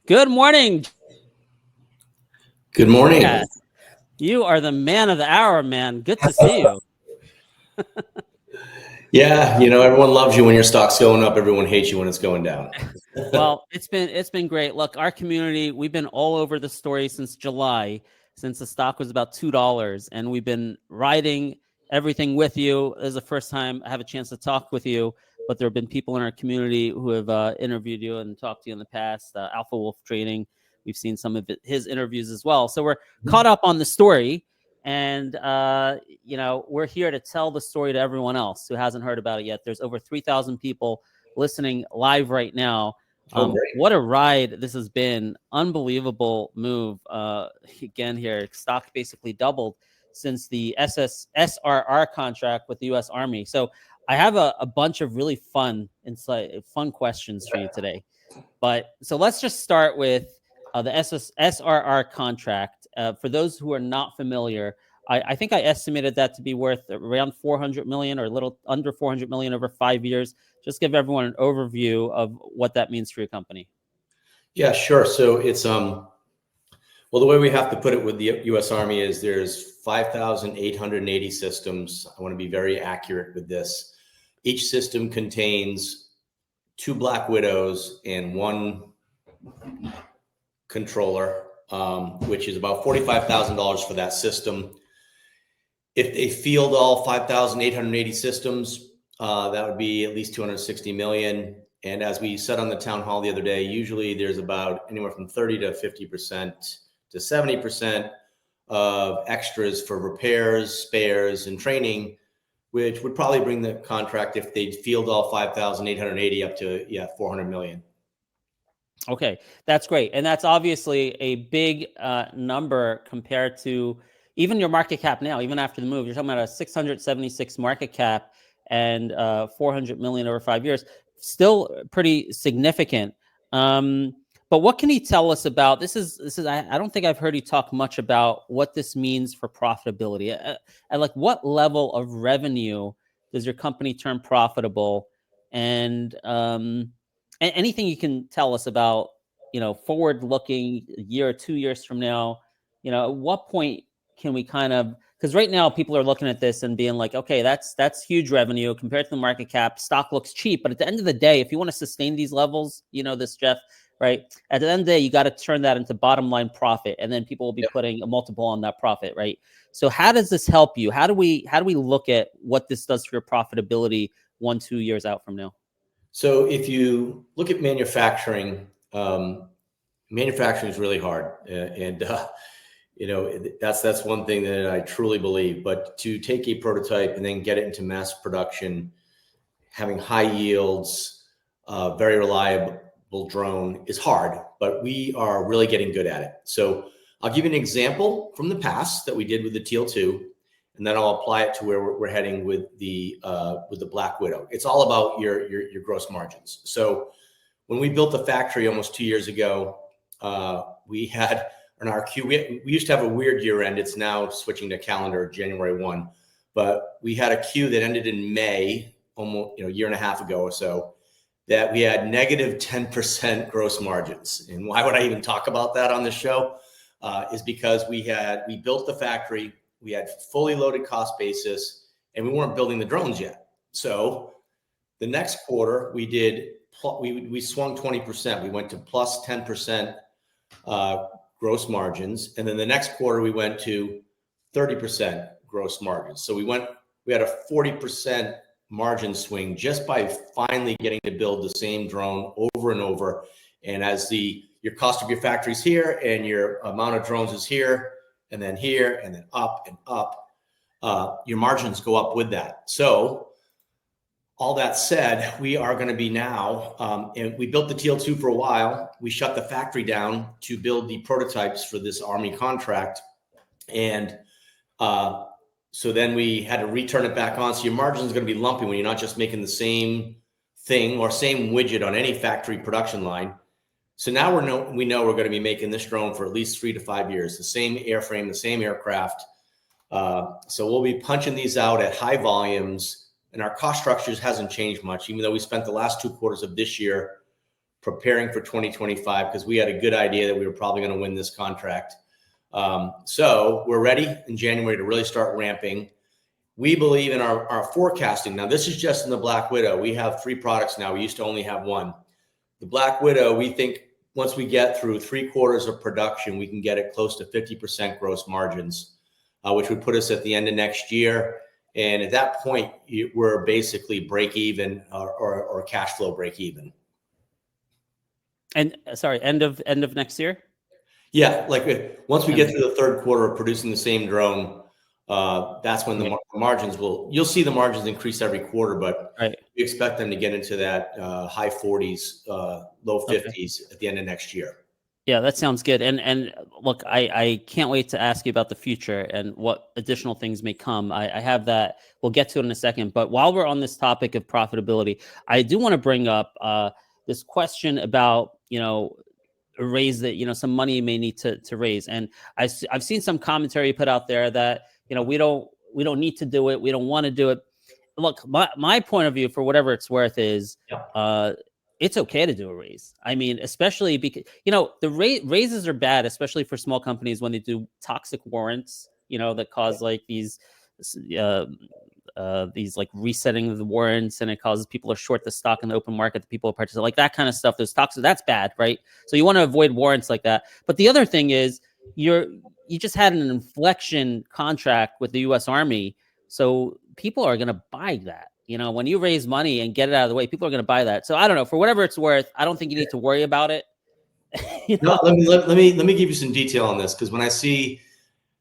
Good morning. Good morning. Yeah, you are the man of the hour, man. Good to see you. Yeah, everyone loves you when your stock's going up. Everyone hates you when it's going down. Well, it's been great. Look, our community, we've been all over the story since July, since the stock was about $2, and we've been riding everything with you. This is the first time I have a chance to talk with you, but there have been people in our community who have interviewed you and talked to you in the past. Alpha Wolf Trading, we've seen some of his interviews as well. So we're caught up on the story, and we're here to tell the story to everyone else who hasn't heard about it yet. There's over 3,000 people listening live right now. What a ride this has been. Unbelievable move. Again here, stock basically doubled since the SRR contract with the U.S. Army. So I have a bunch of really fun questions for you today. So let's just start with the SRR contract. For those who are not familiar, I think I estimated that to be worth around 400 million or a little under 400 million over 5 years. Just give everyone an overview of what that means for your company. Yeah, sure. So it's well, the way we have to put it with the U.S. Army is there's 5,880 systems. I want to be very accurate with this. Each system contains 2 Black Widows and 1 controller, which is about $45,000 for that system. If they field all 5,880 systems, that would be at least 260 million. And as we said on the town hall the other day, usually there's about anywhere from 30 to 50% to 70% of extras for repairs, spares, and training, which would probably bring the contract, if they'd field all 5,880, up to 400 million. Okay, that's great. And that's obviously a big number compared to even your market cap now, even after the move. You're talking about a 676 market cap and 400 million over 5 years. Still pretty significant. But what can you tell us about this? I don't think I've heard you talk much about what this means for profitability. At like what level of revenue does your company turn profitable? And anything you can tell us about, forward looking a year or 2 years from now, at what point can we because right now people are looking at this and being like, okay, that's huge revenue compared to the market cap. Stock looks cheap, but at the end of the day, if you want to sustain these levels, this, Jeff, right? At the end of the day, you got to turn that into bottom line profit, and then people will be putting a multiple on that profit, right? So how does this help you? How do we look at what this does for your profitability 1-2 years out from now? So if you look at manufacturing, manufacturing is really hard, and that's one thing that I truly believe. But to take a prototype and then get it into mass production, having high yields, very reliable drone is hard, but we are really getting good at it. So I'll give you an example from the past that we did with the Teal 2, and then I'll apply it to where we're heading with the Black Widow. It's all about your gross margins. So when we built the factory almost 2 years ago, we had an RQ. We used to have a weird year end. It's now switching to calendar January 1, but we had a Q that ended in May, almost a year and a half ago or so, that we had negative 10% gross margins. And why would I even talk about that on this show? Is because we built the factory, we had fully loaded cost basis, and we weren't building the drones yet. So the next quarter we swung 20%. We went to plus 10% gross margins. And then the next quarter we went to 30% gross margins. So we had a 40% margin swing just by finally getting to build the same drone over and over. And as your cost of your factory is here and your amount of drones is here and then up and up, your margins go up with that. So all that said, we are going to be now, and we built the Teal 2 for a while. We shut the factory down to build the prototypes for this Army contract. And so then we had to return it back on. So your margin is going to be lumpy when you're not just making the same thing or same widget on any factory production line. So now we know we're going to be making this drone for at least 3 to 5 years, the same airframe, the same aircraft. So we'll be punching these out at high volumes, and our cost structures hasn't changed much, even though we spent the last 2 quarters of this year preparing for 2025 because we had a good idea that we were probably going to win this contract. So we're ready in January to really start ramping. We believe in our forecasting. Now, this is just in the Black Widow. We have 3 products now. We used to only have 1. The Black Widow, we think once we get through 3 quarters of production, we can get it close to 50% gross margins, which would put us at the end of next year. And at that point, we're basically break even or cash flow break even. And sorry, end of next year? Yeah, like once we get through the 3rd quarter of producing the same drone, that's when the margins you'll see the margins increase every quarter, but we expect them to get into that high 40s, low 50s at the end of next year. Yeah, that sounds good. And look, I can't wait to ask you about the future and what additional things may come. I have that. We'll get to it in a second. But while we're on this topic of profitability, I do want to bring up this question about, a raise that, some money you may need to raise. And I've seen some commentary put out there that, we don't need to do it. We don't want to do it. Look, my point of view, for whatever it's worth, is it's okay to do a raise. I mean, especially because, the raises are bad, especially for small companies when they do toxic warrants, that cause like these like resetting of the warrants, and it causes people to short the stock in the open market. The people participate, like that kind of stuff. Those toxic, that's bad, right? So you want to avoid warrants like that. But the other thing is you just had an inflection contract with the U.S. Army, so people are going to buy that. When you raise money and get it out of the way, people are going to buy that. So I don't know. For whatever it's worth, I don't think you need to worry about it. No, let me give you some detail on this, because when I see,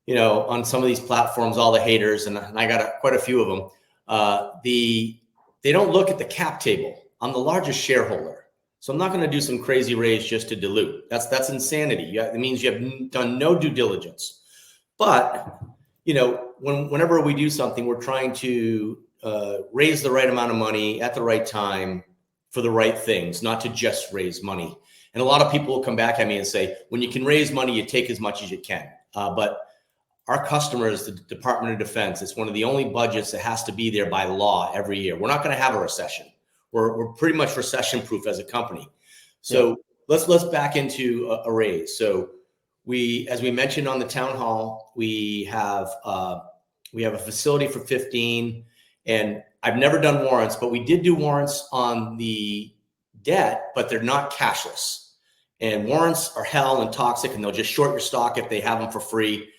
on some of these platforms, all the haters, and I got quite a few of them, they don't look at the cap table. I'm the largest shareholder, so I'm not going to do some crazy raise just to dilute. That's insanity. It means you have done no due diligence. But whenever we do something, we're trying to raise the right amount of money at the right time for the right things, not to just raise money. And a lot of people will come back at me and say, when you can raise money, you take as much as you can. But our customers, the Department of Defense, it's one of the only budgets that has to be there by law every year. We're not going to have a recession. We're pretty much recession proof as a company. So let's back into a raise. So as we mentioned on the town hall, we have a facility for 15. And I've never done warrants, but we did do warrants on the debt, but they're not cashless. And warrants are hell and toxic, and they'll just short your stock if they have them for free.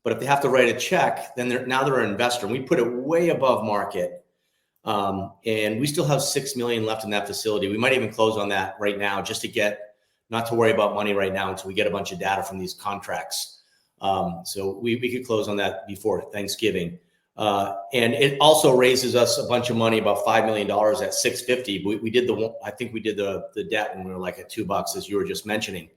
But if they have to write a check, then they're an investor. And we put it way above market. And we still have $6 million left in that facility. We might even close on that right now, just to not to worry about money right now until we get a bunch of data from these contracts. So we could close on that before Thanksgiving. And it also raises us a bunch of money, about $5 million at 650. I think we did the debt when we were like at $2, as you were just mentioning.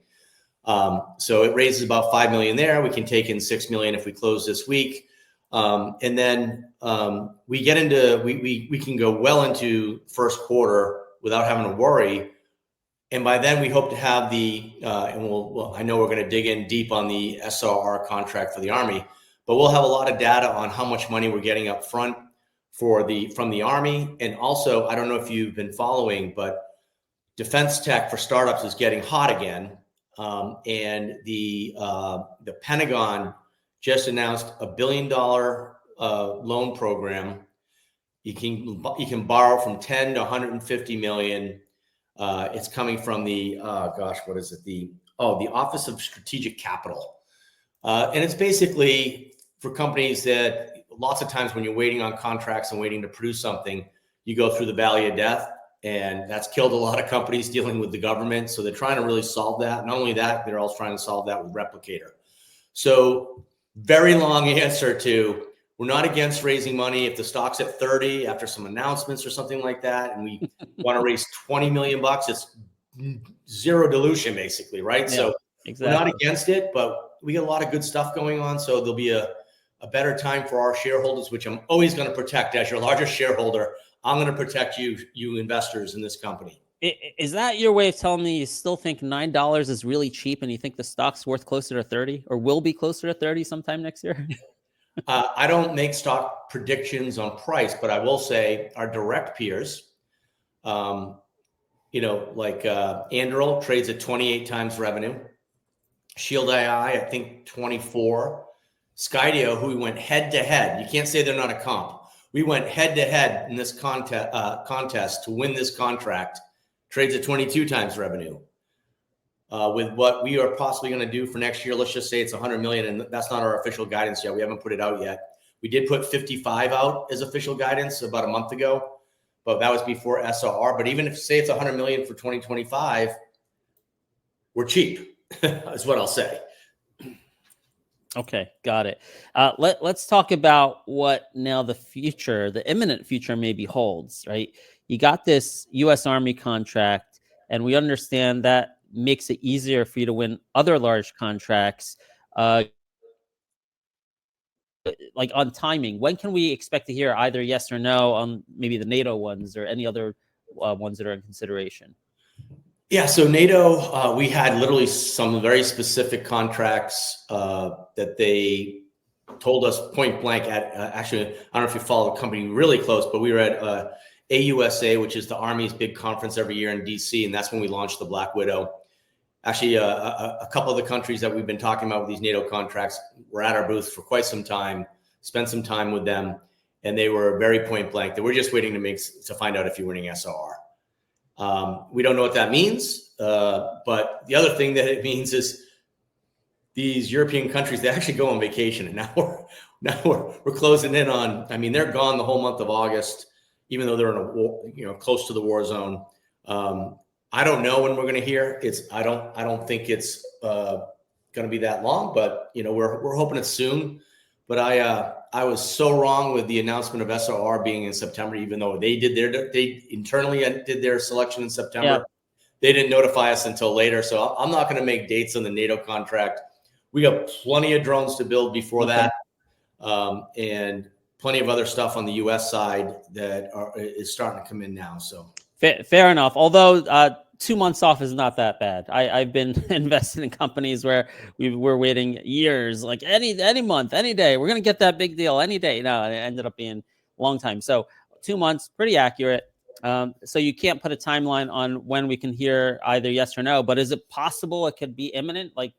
So it raises about $5 million there. We can take in $6 million if we close this week. And then we get into, we can go well into 1st quarter without having to worry. And by then we hope to have I know we're going to dig in deep on the SRR contract for the Army, but we'll have a lot of data on how much money we're getting up front from the Army. And also, I don't know if you've been following, but defense tech for startups is getting hot again. And the Pentagon just announced $1 billion loan program. You can borrow from 10 to 150 million. It's coming from the what is it? The Office of Strategic Capital. And it's basically for companies that lots of times when you're waiting on contracts and waiting to produce something, you go through the valley of death, and that's killed a lot of companies dealing with the government. So they're trying to really solve that. Not only that, they're also trying to solve that with Replicator. So very long answer to, we're not against raising money. If the stock's at 30 after some announcements or something like that, and we want to raise $20 million, it's zero dilution basically, right? Yeah, so exactly. We're not against it, but we get a lot of good stuff going on. So there'll be a better time for our shareholders, which I'm always going to protect. As your largest shareholder, I'm going to protect you investors in this company. Is that your way of telling me you still think $9 is really cheap, and you think the stock's worth closer to 30 or will be closer to 30 sometime next year? I don't make stock predictions on price, but I will say our direct peers, like Anduril trades at 28 times revenue. Shield AI, I think 24. Skydio, who we went head to head. You can't say they're not a comp. We went head to head in this contest to win this contract. Trades at 22 times revenue. With what we are possibly going to do for next year, let's just say it's 100 million, and that's not our official guidance yet. We haven't put it out yet. We did put 55 out as official guidance about a month ago, but that was before SRR. But even if say it's 100 million for 2025, we're cheap, is what I'll say. Okay, got it. Let's talk about what now the future, the imminent future maybe holds, right? You got this U.S. Army contract, and we understand that makes it easier for you to win other large contracts. Like on timing, when can we expect to hear either yes or no on maybe the NATO ones or any other ones that are in consideration? Yeah, so NATO, we had literally some very specific contracts that they told us point blank at, actually, I don't know if you follow the company really close, but we were at AUSA, which is the Army's big conference every year in DC, and that's when we launched the Black Widow. Actually, a couple of the countries that we've been talking about with these NATO contracts were at our booth for quite some time, spent some time with them, and they were very point blank that we're just waiting to find out if you're winning SRR. We don't know what that means, but the other thing that it means is these European countries, they actually go on vacation, and now we're closing in on. I mean, they're gone the whole month of August, even though they're in a war, close to the war zone. I don't know when we're going to hear. I don't think it's going to be that long, but we're hoping it's soon. But I was so wrong with the announcement of SRR being in September, even though they internally did their selection in September. Yeah. They didn't notify us until later. So I'm not going to make dates on the NATO contract. We got plenty of drones to build before that. And plenty of other stuff on the US side that is starting to come in now. So fair enough. Although 2 months off is not that bad. I've been invested in companies where we're waiting years, like any month, any day. We're going to get that big deal any day. No, it ended up being a long time. So 2 months, pretty accurate. So you can't put a timeline on when we can hear either yes or no, but is it possible it could be imminent? Like,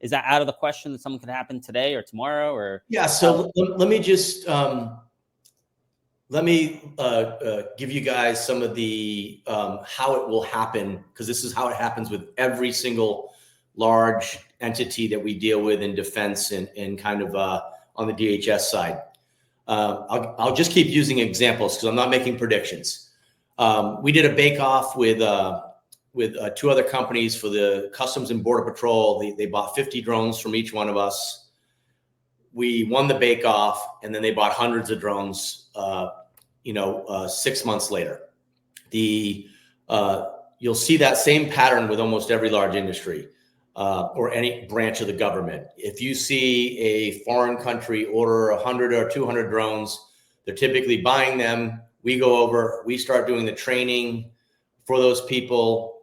is that out of the question that something could happen today or tomorrow? Or yeah. So let me just give you guys some of the how it will happen, because this is how it happens with every single large entity that we deal with in defense and kind of on the DHS side. I'll just keep using examples because I'm not making predictions. We did a bake-off with 2 other companies for the Customs and Border Patrol. They bought 50 drones from each one of us. We won the bake-off, and then they bought hundreds of drones 6 months later. You'll see that same pattern with almost every large industry or any branch of the government. If you see a foreign country order 100 or 200 drones, they're typically buying them. We go over, we start doing the training for those people,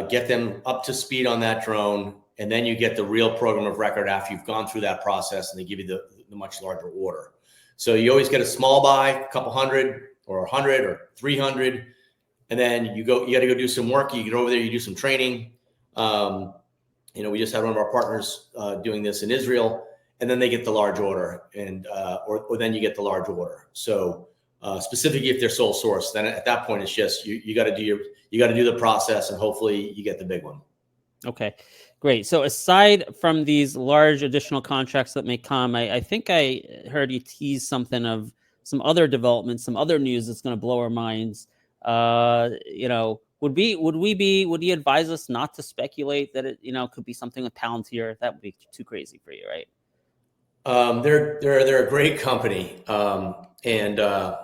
get them up to speed on that drone, and then you get the real program of record after you've gone through that process, and they give you the much larger order. So you always get a small buy, a couple hundred or 100 or 300, and then you got to go do some work. You get over there, you do some training. We just had one of our partners doing this in Israel, and then they get the large order, and or then you get the large order. So specifically, if they're sole source, then at that point it's just you got to do the process, and hopefully you get the big one. Okay, great. So aside from these large additional contracts that may come, I think I heard you tease something of some other developments, some other news that's going to blow our minds. Would you advise us not to speculate that it, could be something with Palantir? That would be too crazy for you, right? They're a great company. And I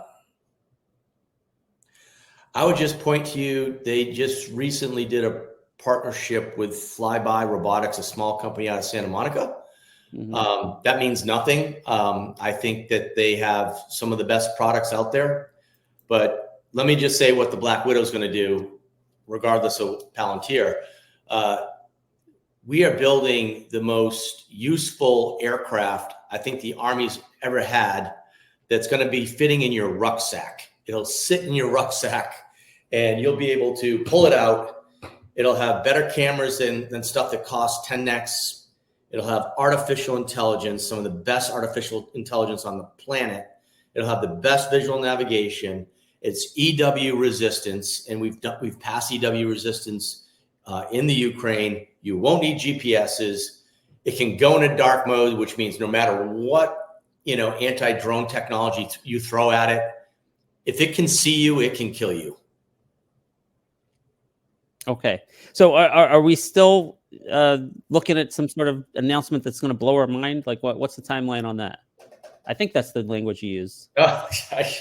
would just point to you, they just recently did a partnership with Flyby Robotics, a small company out of Santa Monica. Mm-hmm. That means nothing. I think that they have some of the best products out there, but let me just say what the Black Widow is going to do, regardless of Palantir. We are building the most useful aircraft I think the Army's ever had, that's going to be fitting in your rucksack. It'll sit in your rucksack, and you'll be able to pull it out. It'll have better cameras than stuff that costs 10x. It'll have artificial intelligence, some of the best artificial intelligence on the planet. It'll have the best visual navigation. It's EW resistance, and we've passed EW resistance in the Ukraine. You won't need GPSs. It can go into dark mode, which means no matter what, anti-drone technology you throw at it, if it can see you, it can kill you. Okay. So are we still looking at some sort of announcement that's going to blow our mind? Like what's the timeline on that? I think that's the language you use. Oh, gosh.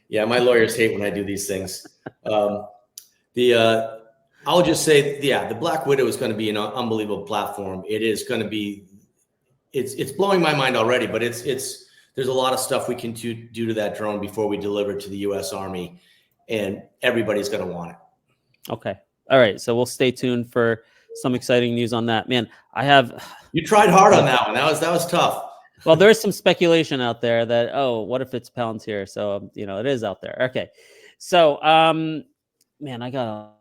Yeah, my lawyers hate when I do these things. I'll just say, the Black Widow is going to be an unbelievable platform. It is going to be, it's blowing my mind already, but there's a lot of stuff we can do to that drone before we deliver it to the U.S. Army, and everybody's going to want it. Okay. All right. So we'll stay tuned for some exciting news on that. Man, You tried hard on that one. That was tough. Well, there is some speculation out there that, what if it's Palantir? So, it is out there. Okay. So, man, I got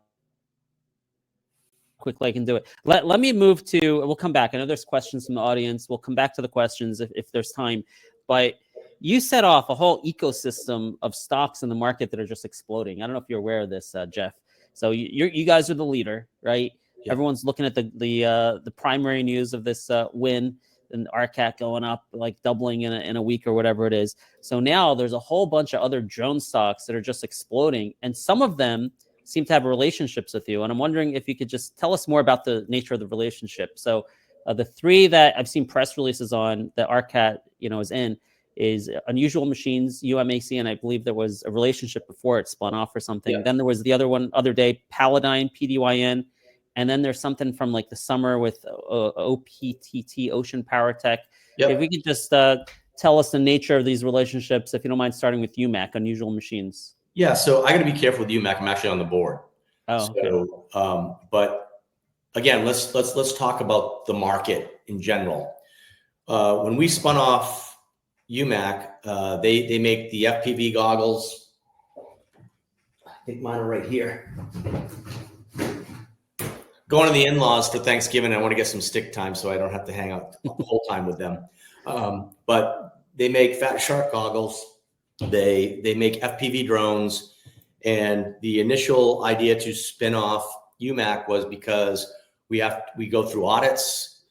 quickly I can do it. Let me move to, we'll come back. I know there's questions from the audience. We'll come back to the questions if there's time. But you set off a whole ecosystem of stocks in the market that are just exploding. I don't know if you're aware of this, Jeff. So you guys are the leader, right? Yeah. Everyone's looking at the primary news of this win and RCAT going up, like doubling in a week or whatever it is. So now there's a whole bunch of other drone stocks that are just exploding, and some of them seem to have relationships with you. And I'm wondering if you could just tell us more about the nature of the relationship. So the three that I've seen press releases on that RCAT is in is Unusual Machines, UMAC, and I believe there was a relationship before it spun off or something. Yeah. Then there was the other day, Paladine, PDYN. And then there's something from like the summer with OPTT, Ocean Power Tech. Yep. If we could just tell us the nature of these relationships, if you don't mind starting with UMAC, Unusual Machines. Yeah, so I got to be careful with UMAC. I'm actually on the board. Oh, so, okay. But again, let's talk about the market in general. When we spun off UMAC, they make the FPV goggles. I think mine are right here. Going to the in-laws for Thanksgiving, I want to get some stick time so I don't have to hang out the whole time with them. But they make Fat Shark goggles. They make FPV drones. And the initial idea to spin off UMAC was because we go through audits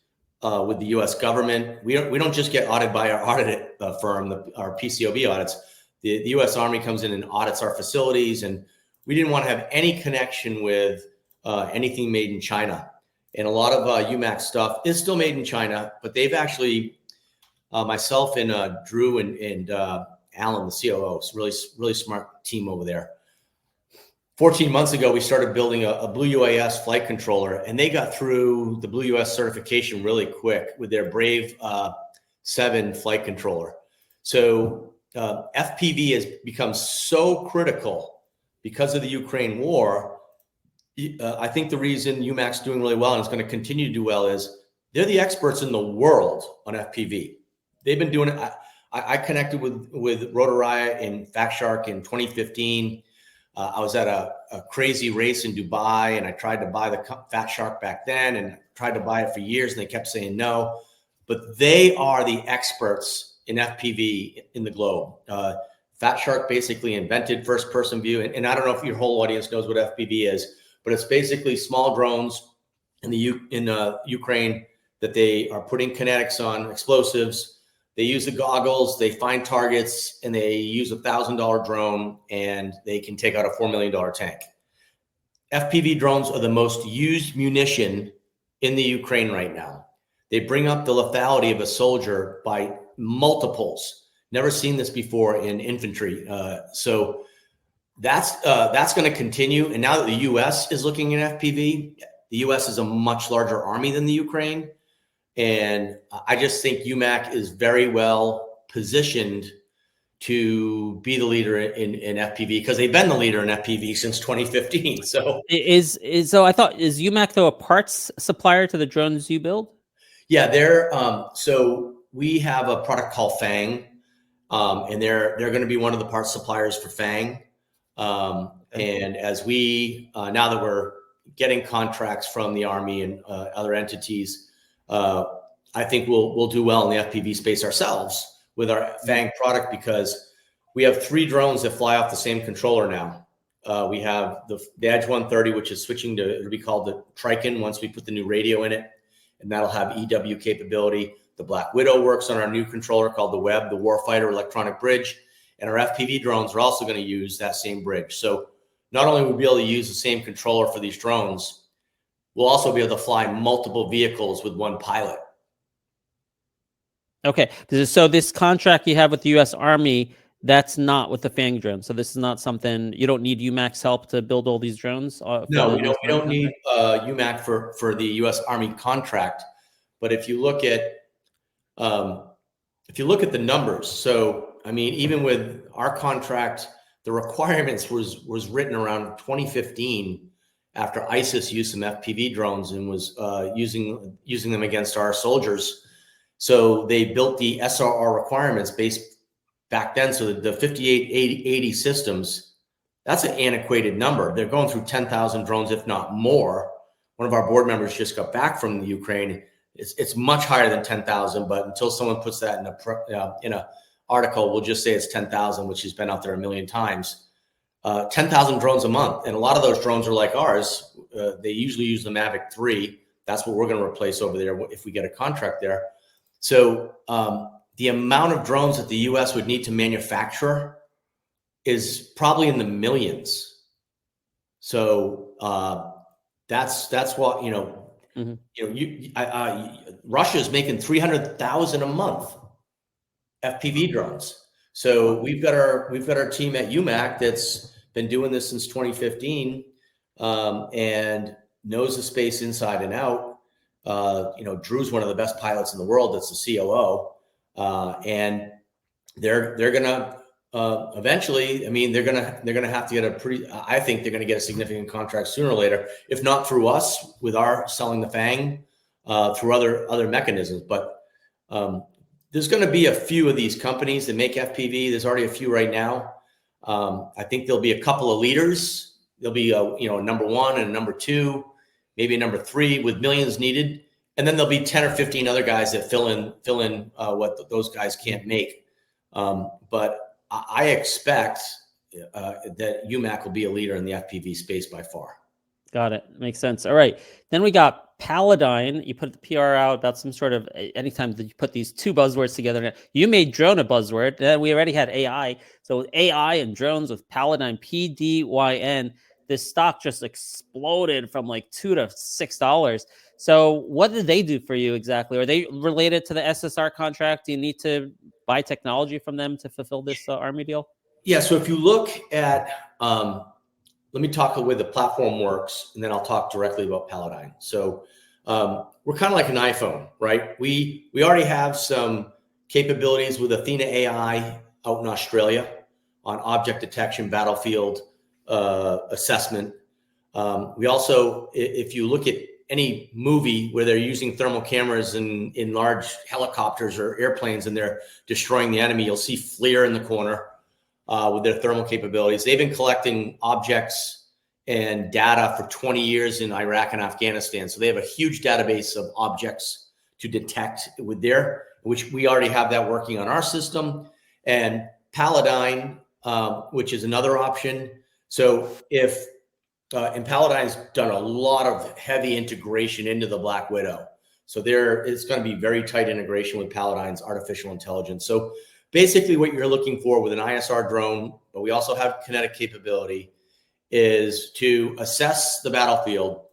with the U.S. government. We don't just get audited by our audit firm, our PCOB audits. The U.S. Army comes in and audits our facilities, and we didn't want to have any connection with anything made in China. And a lot of UMAC stuff is still made in China, but they've actually, myself and Drew and Alan, the COO, really smart team over there. 14 months ago, we started building a Blue UAS flight controller, and they got through the Blue UAS certification really quick with their Brave 7 flight controller. So FPV has become so critical because of the Ukraine war. I think the reason UMAC's doing really well and is going to continue to do well is they're the experts in the world on FPV. They've been doing it. I connected with Rotoraya and Fat Shark in 2015. I was at a crazy race in Dubai, and I tried to buy the Fat Shark back then and tried to buy it for years, and they kept saying no. But they are the experts in FPV in the globe. Fat Shark basically invented first-person view, and I don't know if your whole audience knows what FPV is, but it's basically small drones in Ukraine that they are putting kinetics on, explosives. They use the goggles, they find targets, and they use a $1,000 drone, and they can take out a $4 million tank. FPV drones are the most used munition in the Ukraine right now. They bring up the lethality of a soldier by multiples. Never seen this before in infantry. So that's going to continue. And now that the U.S. is looking at FPV, the U.S. is a much larger army than the Ukraine. And I just think UMAC is very well positioned to be the leader in FPV because they've been the leader in FPV since 2015. So so I thought, is UMAC though a parts supplier to the drones you build? Yeah, they're so we have a product called Fang, and they're going to be one of the parts suppliers for Fang. And as we, now that we're getting contracts from the Army and other entities, I think we'll do well in the FPV space ourselves with our FANG product, because we have 3 drones that fly off the same controller now. We have the Edge 130, which is switching to, it'll be called the Tricon once we put the new radio in it, and that'll have EW capability. The Black Widow works on our new controller called the Web, the Warfighter Electronic Bridge, and our FPV drones are also going to use that same bridge. So not only will we be able to use the same controller for these drones, we'll also be able to fly multiple vehicles with one pilot. Okay, so this contract you have with the U.S. Army, that's not with the FANG drone. So this is not something, you don't need UMAC's help to build all these drones? No, we don't need UMAC for the U.S. Army contract. But if you look at the numbers, so I mean, even with our contract, the requirements was written around 2015 after ISIS used some FPV drones and was using them against our soldiers. So they built the SRR requirements based back then. So the 5880 systems, that's an antiquated number. They're going through 10,000 drones, if not more. One of our board members just got back from the Ukraine. It's much higher than 10,000, but until someone puts that in a article, we'll just say it's 10,000, which has been out there a million times. 10,000 drones a month, and a lot of those drones are like ours. They usually use the Mavic 3. That's what we're going to replace over there if we get a contract there. So the amount of drones that the U.S. would need to manufacture is probably in the millions. So that's what, Russia is making 300,000 a month FPV drones. So we've got our team at UMAC that's been doing this since 2015 and knows the space inside and out. Drew's one of the best pilots in the world. That's the COO. And they're gonna eventually, I mean, they're gonna have to get I think they're gonna get a significant contract sooner or later, if not through us with our selling the FANG, through other mechanisms. But there's going to be a few of these companies that make FPV. There's already a few right now. I think there'll be a couple of leaders. There'll be a number 1 and a number 2, maybe a number 3 with millions needed. And then there'll be 10 or 15 other guys that fill in what those guys can't make. But I expect that UMAC will be a leader in the FPV space by far. Got it. Makes sense. All right. Then we got Paladine. You put the PR out about some sort of, anytime that you put these 2 buzzwords together, you made drone a buzzword. We already had AI. So AI and drones with Paladine, PDYN, this stock just exploded from like $2 to $6. So what did they do for you exactly? Are they related to the SSR contract? Do you need to buy technology from them to fulfill this Army deal? Yeah. So if you look at, let me talk the way the platform works, and then I'll talk directly about Paladine. So we're kind of like an iPhone, right? We already have some capabilities with Athena AI out in Australia on object detection, battlefield assessment. We also, if you look at any movie where they're using thermal cameras in large helicopters or airplanes and they're destroying the enemy, you'll see FLIR in the corner with their thermal capabilities. They've been collecting objects and data for 20 years in Iraq and Afghanistan. So they have a huge database of objects to detect which we already have that working on our system. And Paladine, which is another option. So and Paladine's done a lot of heavy integration into the Black Widow. So it's going to be very tight integration with Paladine's artificial intelligence. So basically what you're looking for with an ISR drone, but we also have kinetic capability, is to assess the battlefield,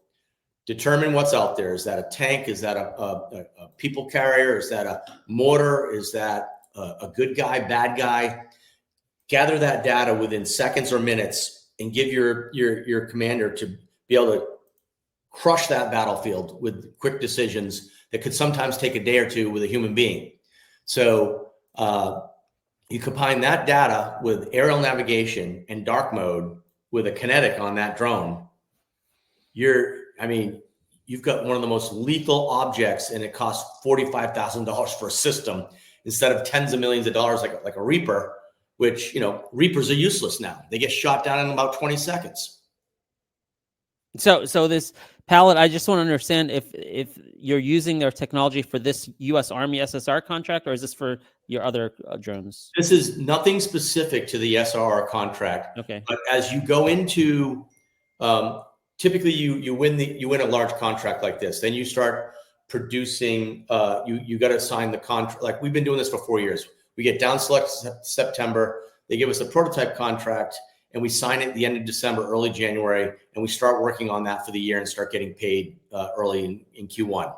determine what's out there. Is that a tank? Is that a people carrier? Is that a mortar? Is that a good guy, bad guy? Gather that data within seconds or minutes and give your commander to be able to crush that battlefield with quick decisions that could sometimes take a day or 2 with a human being. So you combine that data with aerial navigation and dark mode with a kinetic on that drone. You've got one of the most lethal objects, and it costs $45,000 for a system instead of tens of millions of dollars like a Reaper. which, Reapers are useless now. They get shot down in about 20 seconds. So this Paladin, I just want to understand if you're using their technology for this U.S. Army SSR contract, or is this for your other drones? This is nothing specific to the SRR contract. Okay. But as you go into, typically you win a large contract like this, then you start producing. You got to sign the contract. Like we've been doing this for 4 years. We get down select September. They give us a prototype contract, and we sign it at the end of December, early January, and we start working on that for the year and start getting paid early in Q1.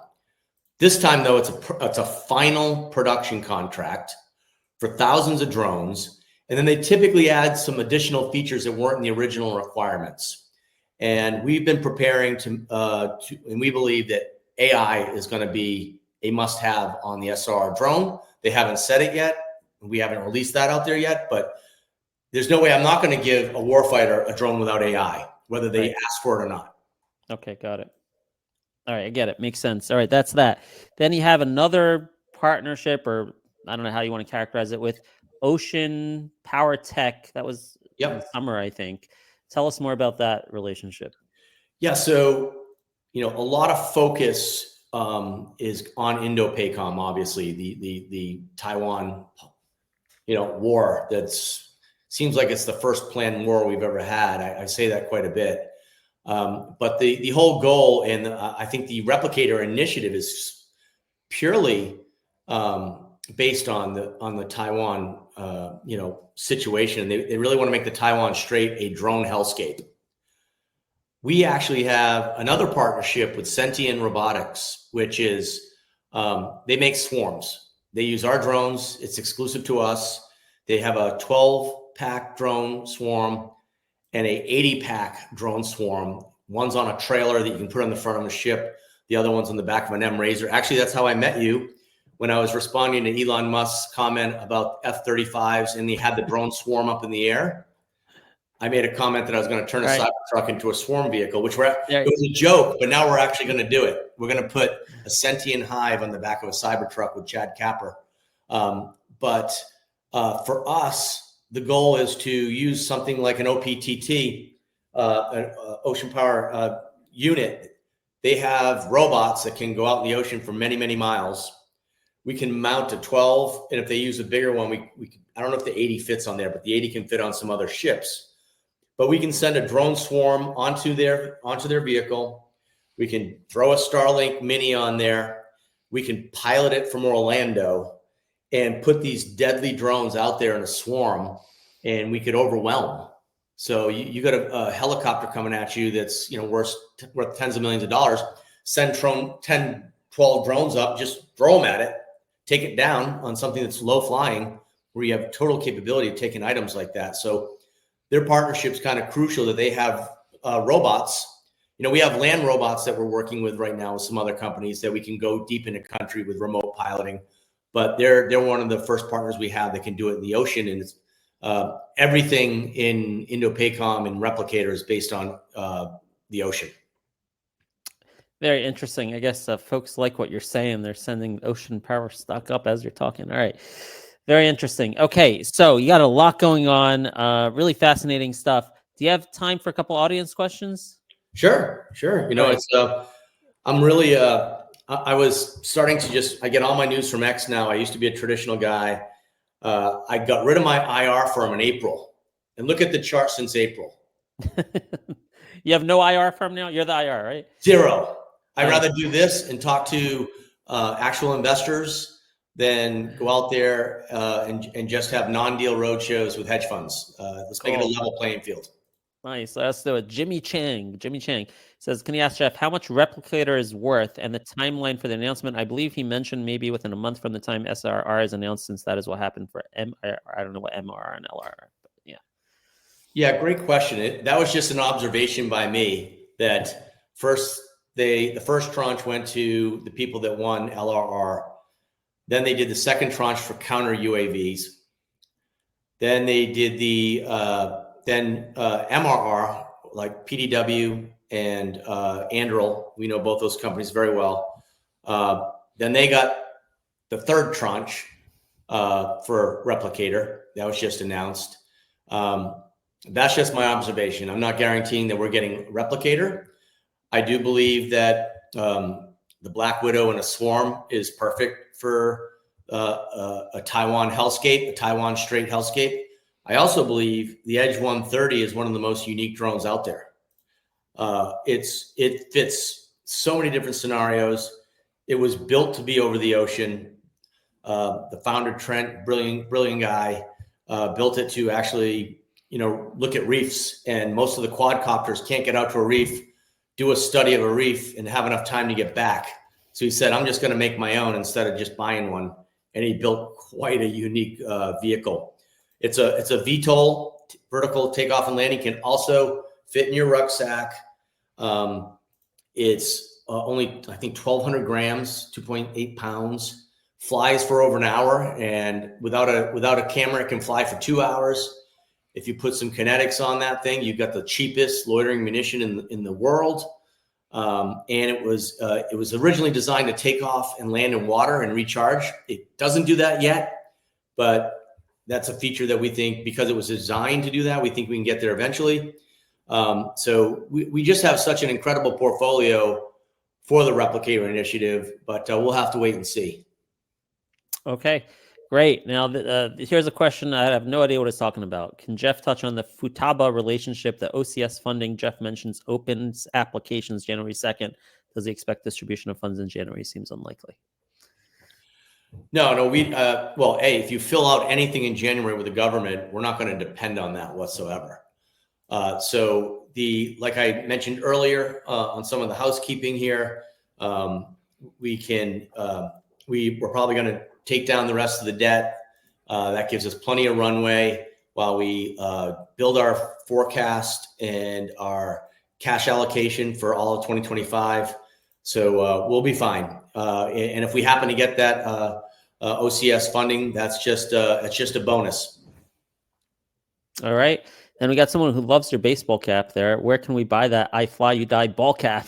This time, though, it's a final production contract for thousands of drones, and then they typically add some additional features that weren't in the original requirements. And we've been preparing and we believe that AI is going to be a must-have on the SRR drone. They haven't said it yet. We haven't released that out there yet, but there's no way I'm not going to give a warfighter a drone without AI, whether they ask for it or not. Okay, got it. All right, I get it. Makes sense. All right, that's that. Then you have another partnership, or I don't know how you want to characterize it, with Ocean Power Tech. That was in the summer, I think. Tell us more about that relationship. Yeah, so a lot of focus is on Indo-PACOM, obviously, the Taiwan war that's seems like it's the first planned war we've ever had. I say that quite a bit. But the whole goal, and I think the Replicator initiative is purely based on the Taiwan situation. They really want to make the Taiwan Strait a drone hellscape. We actually have another partnership with Sentient Robotics, which is they make swarms. They use our drones. It's exclusive to us. They have a 12-pack drone swarm and a 80-pack drone swarm. One's on a trailer that you can put on the front of a ship. The other one's on the back of an M-Razor. Actually, that's how I met you, when I was responding to Elon Musk's comment about F-35s and he had the drone swarm up in the air. I made a comment that I was going to turn a Cybertruck into a swarm vehicle, which it was a joke, but now we're actually going to do it. We're going to put a sentient hive on the back of a Cybertruck with Chad Capper. But for us, the goal is to use something like an OPTT, an ocean power unit. They have robots that can go out in the ocean for many, many miles. We can mount a 12, and if they use a bigger one, I don't know if the 80 fits on there, but the 80 can fit on some other ships. But we can send a drone swarm onto their vehicle. We can throw a Starlink Mini on there. We can pilot it from Orlando and put these deadly drones out there in a swarm, and we could overwhelm. So you got a helicopter coming at you that's worth tens of millions of dollars. Send 10, 12 drones up, just throw them at it, take it down on something that's low flying, where you have total capability of taking items like that. So their partnership's kind of crucial that they have robots. We have land robots that we're working with right now with some other companies that we can go deep into country with remote piloting. But they're one of the first partners we have that can do it in the ocean. And it's, everything in Indo-PACOM and Replicator is based on the ocean. Very interesting. I guess folks like what you're saying. They're sending ocean power stock up as you're talking. All right. Very interesting. Okay, so you got a lot going on. Really fascinating stuff. Do you have time for a couple audience questions? Sure. It's I'm really I was starting to I get all my news from X now. I used to be a traditional guy. I got rid of my IR firm in April, and look at the chart since April. You have no IR firm now? You're the IR, right? Zero. I'd rather do this and talk to actual investors than go out there and just have non-deal roadshows with hedge funds. Let's make it a level playing field. Nice. Let's do it. Jimmy Chang says, can you ask Jeff how much Replicator is worth and the timeline for the announcement? I believe he mentioned maybe within a month from the time SRR is announced, since that is what happened for MRR. I don't know what MRR and LRR, but yeah. Yeah, great question. That was just an observation by me that the first tranche went to the people that won LRR. Then they did the second tranche for counter UAVs. Then they did the MRR, like PDW and Anduril. We know both those companies very well. Then they got the third tranche for Replicator. that was just announced. That's just my observation. I'm not guaranteeing that we're getting Replicator. I do believe that the Black Widow and a swarm is perfect for a Taiwan hellscape, a Taiwan Strait hellscape. I also believe the Edge 130 is one of the most unique drones out there. It fits so many different scenarios. It was built to be over the ocean. The founder, Trent, brilliant guy, built it to actually, look at reefs. And most of the quadcopters can't get out to a reef, do a study of a reef, and have enough time to get back. So he said, I'm just going to make my own instead of just buying one. And he built quite a unique vehicle. It's a VTOL, vertical takeoff and landing, can also fit in your rucksack. It's only, I think, 1,200 grams, 2.8 pounds, flies for over an hour. And without a camera, it can fly for 2 hours. If you put some kinetics on that thing, you've got the cheapest loitering munition in the world. And it was originally designed to take off and land in water and recharge. It doesn't do that yet, but that's a feature that we think, because it was designed to do that, we think we can get there eventually. So we just have such an incredible portfolio for the Replicator initiative, but we'll have to wait and see. Okay, great. Now, here's a question. I have no idea what it's talking about. Can Jeff touch on the Futaba relationship? The OCS funding Jeff mentions opens applications January 2nd. Does he expect distribution of funds in January? Seems unlikely. No, well, if you fill out anything in January with the government, we're not going to depend on that whatsoever. So like I mentioned earlier, on some of the housekeeping here, we're probably going to take down the rest of the debt. That gives us plenty of runway while we build our forecast and our cash allocation for all of 2025. So we'll be fine. And if we happen to get that OCS funding, that's just a bonus. All right. And we got someone who loves your baseball cap there. Where can we buy that I Fly You Die ball cap?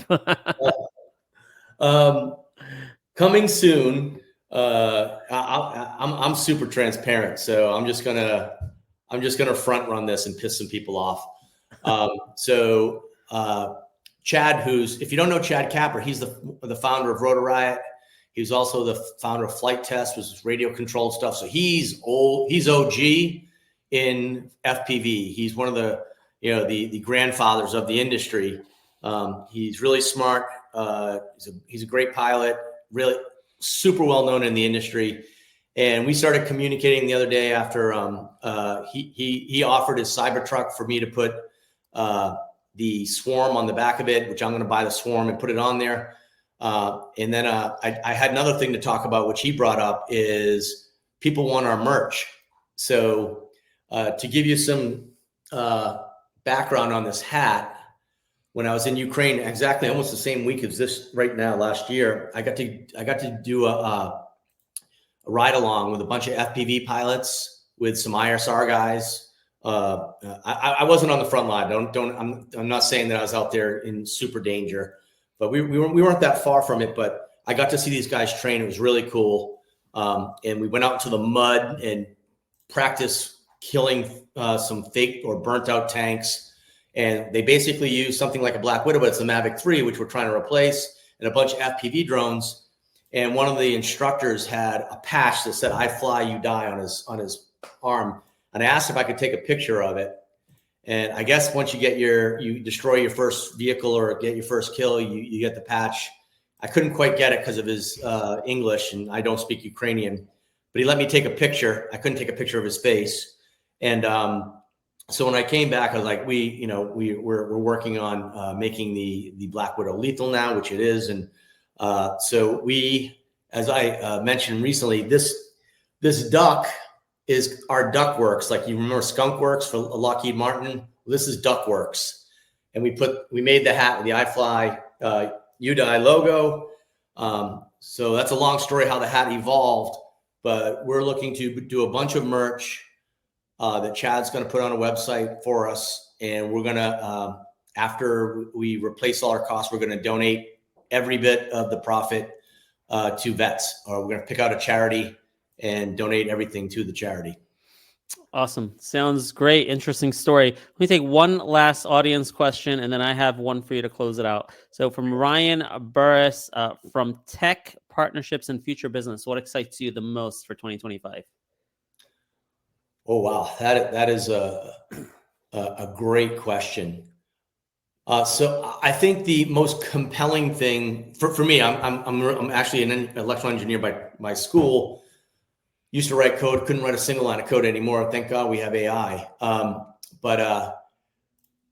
Coming soon. I'm super transparent, so I'm just gonna front run this and piss some people off. Chad, if you don't know Chad Capper, he's the founder of Rotor Riot. He's also the founder of Flight Test, which is radio controlled stuff. So he's OG in FPV. He's one of the grandfathers of the industry. He's really smart. He's a great pilot, really super well known in the industry. And we started communicating the other day after he offered his Cybertruck for me to put the Swarm on the back of it, which I'm going to buy the Swarm and put it on there. And then I had another thing to talk about, which he brought up, is people want our merch. So to give you some background on this hat, when I was in Ukraine, exactly almost the same week as this right now, last year, I got to do a ride along with a bunch of FPV pilots, with some ISR guys. I wasn't on the front line. I'm not saying that I was out there in super danger, but we weren't that far from it. But I got to see these guys train. It was really cool. And we went out into the mud and practiced killing some fake or burnt out tanks. And they basically use something like a Black Widow, but it's the Mavic 3, which we're trying to replace, and a bunch of FPV drones. And one of the instructors had a patch that said "I Fly You Die" on his arm. And I asked if I could take a picture of it. And I guess once you destroy your first vehicle or get your first kill, you get the patch. I couldn't quite get it because of his English, and I don't speak Ukrainian. But he let me take a picture. I couldn't take a picture of his face. And so when I came back, I was like, we're working on making the Black Widow lethal now, which it is. And so we, as I mentioned recently, this duck is our Duckworks. Like, you remember Skunk Works for Lockheed Martin? This is Duckworks. And we made the hat with the I Fly You Die logo. So that's a long story how the hat evolved, but we're looking to do a bunch of merch that Chad's going to put on a website for us. And we're going to, after we replace all our costs, we're going to donate every bit of the profit to vets, or we're going to pick out a charity and donate everything to the charity. Awesome. Sounds great. Interesting story. Let me take one last audience question, and then I have one for you to close it out. So from Ryan Burris, from Tech Partnerships and Future Business, what excites you the most for 2025? Oh, wow. That is a great question. So I think the most compelling thing for me, I'm actually an electrical engineer by school. Used to write code, couldn't write a single line of code anymore. Thank God we have AI. But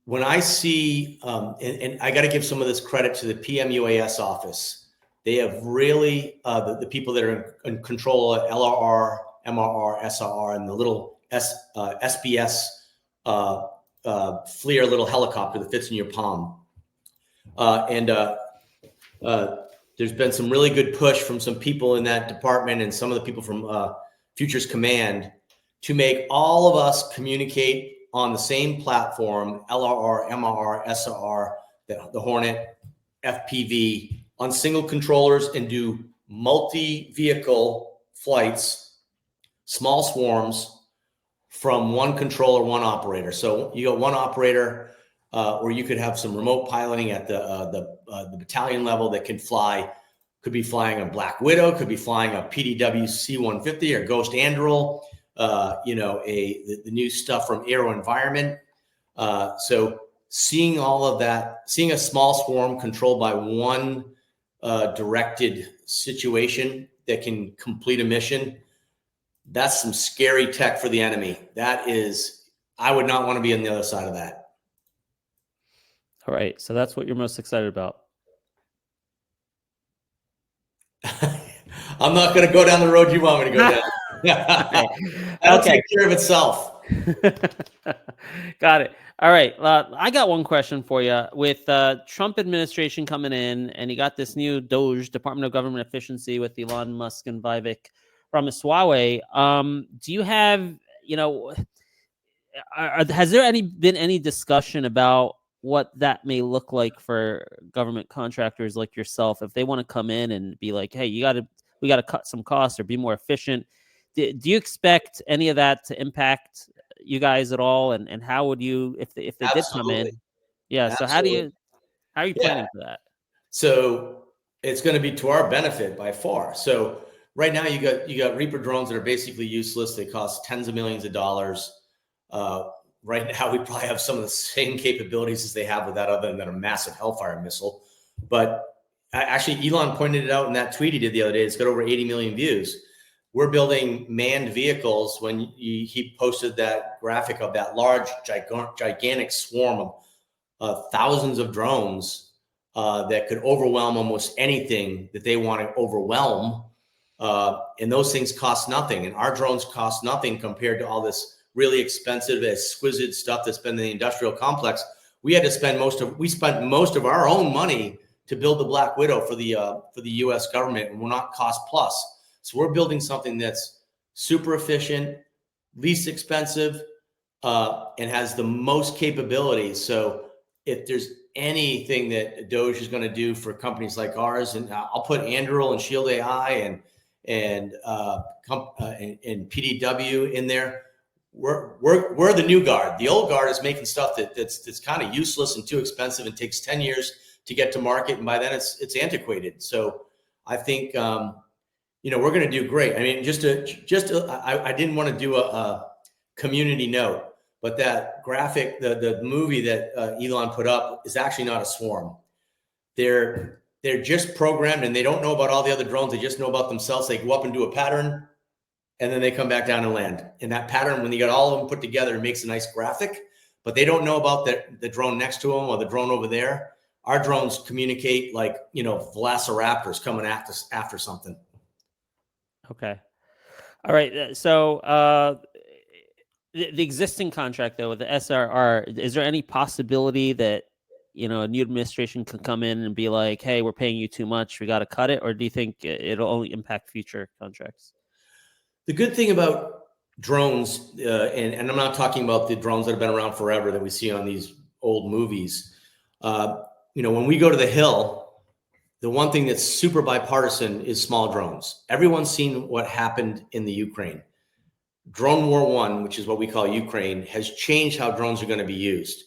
when I see, and I got to give some of this credit to the PMUAS office. They have really, the people that are in control of LRR, MRR, SRR, and the little SBS FLIR little helicopter that fits in your palm. There's been some really good push from some people in that department and some of the people from Futures Command to make all of us communicate on the same platform, LRR, MRR, SRR, the Hornet, FPV, on single controllers, and do multi-vehicle flights, small swarms from one controller, one operator. So you got one operator, or you could have some remote piloting at the battalion level that can fly. Could be flying a Black Widow, could be flying a PDW C-150 or Ghost Anduril, the new stuff from Aero Environment. So seeing all of that, seeing a small swarm controlled by one directed situation that can complete a mission, that's some scary tech for the enemy. That is, I would not want to be on the other side of that. All right. So that's what you're most excited about. I'm not going to go down the road you want me to go down. That'll take care of itself. Got it. All right. I got one question for you. With Trump administration coming in, and you got this new Doge, Department of Government Efficiency, with Elon Musk and Vivek Ramaswamy. Do you have, has there been any discussion about what that may look like for government contractors like yourself if they want to come in and be like, hey, we got to cut some costs or be more efficient? Do you expect any of that to impact you guys at all? And how would you, if they did come in? Yeah. Absolutely. So how are you planning for that? So it's going to be to our benefit by far. So right now you got Reaper drones that are basically useless. They cost tens of millions of dollars. Right now, we probably have some of the same capabilities as they have with that, other than a massive Hellfire missile. But actually, Elon pointed it out in that tweet he did the other day. It's got over 80 million views. We're building manned vehicles. When he posted that graphic of that large, gigantic swarm of thousands of drones that could overwhelm almost anything that they want to overwhelm. And those things cost nothing. And our drones cost nothing compared to all this really expensive, exquisite stuff that's been in the industrial complex. We spent most of our own money to build the Black Widow for the U.S. government, and we're not cost plus. So we're building something that's super efficient, least expensive, and has the most capabilities. So if there's anything that Doge is going to do for companies like ours, and I'll put Anduril and Shield AI and PDW in there. We're the new guard. The old guard is making stuff that's kind of useless and too expensive and takes 10 years to get to market, and by then it's antiquated. So I think we're going to do great. I mean, I didn't want to do a community note, but that graphic, the movie that Elon put up is actually not a swarm. They're just programmed, and they don't know about all the other drones. They just know about themselves. They go up and do a pattern, and then they come back down and land. And that pattern, when you got all of them put together, it makes a nice graphic, but they don't know about the drone next to them or the drone over there. Our drones communicate like, velociraptors coming after something. Okay. All right. So the existing contract, though, with the SRR, is there any possibility that, a new administration can come in and be like, hey, we're paying you too much, we got to cut it? Or do you think it'll only impact future contracts? The good thing about drones, and I'm not talking about the drones that have been around forever that we see on these old movies. When we go to the Hill, the one thing that's super bipartisan is small drones. Everyone's seen what happened in the Ukraine. Drone War One, which is what we call Ukraine, has changed how drones are going to be used.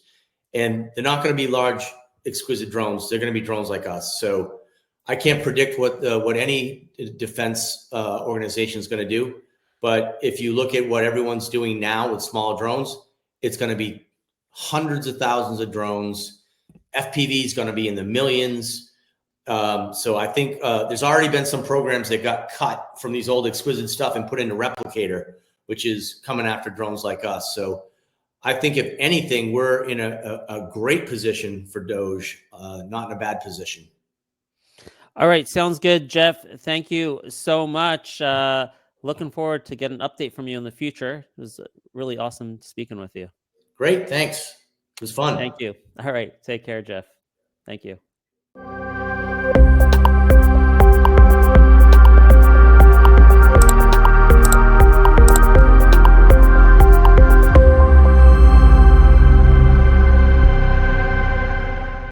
And they're not going to be large, exquisite drones. They're going to be drones like us. So I can't predict what any defense organization is going to do. But if you look at what everyone's doing now with small drones, it's going to be hundreds of thousands of drones. FPV is going to be in the millions. So I think there's already been some programs that got cut from these old exquisite stuff and put into Replicator, which is coming after drones like us. So I think if anything, we're in a great position for Doge, not in a bad position. All right. Sounds good, Jeff. Thank you so much. Looking forward to get an update from you in the future. It was really awesome speaking with you. Great. Thanks. It was fun. Thank you. All right. Take care, Jeff. Thank you.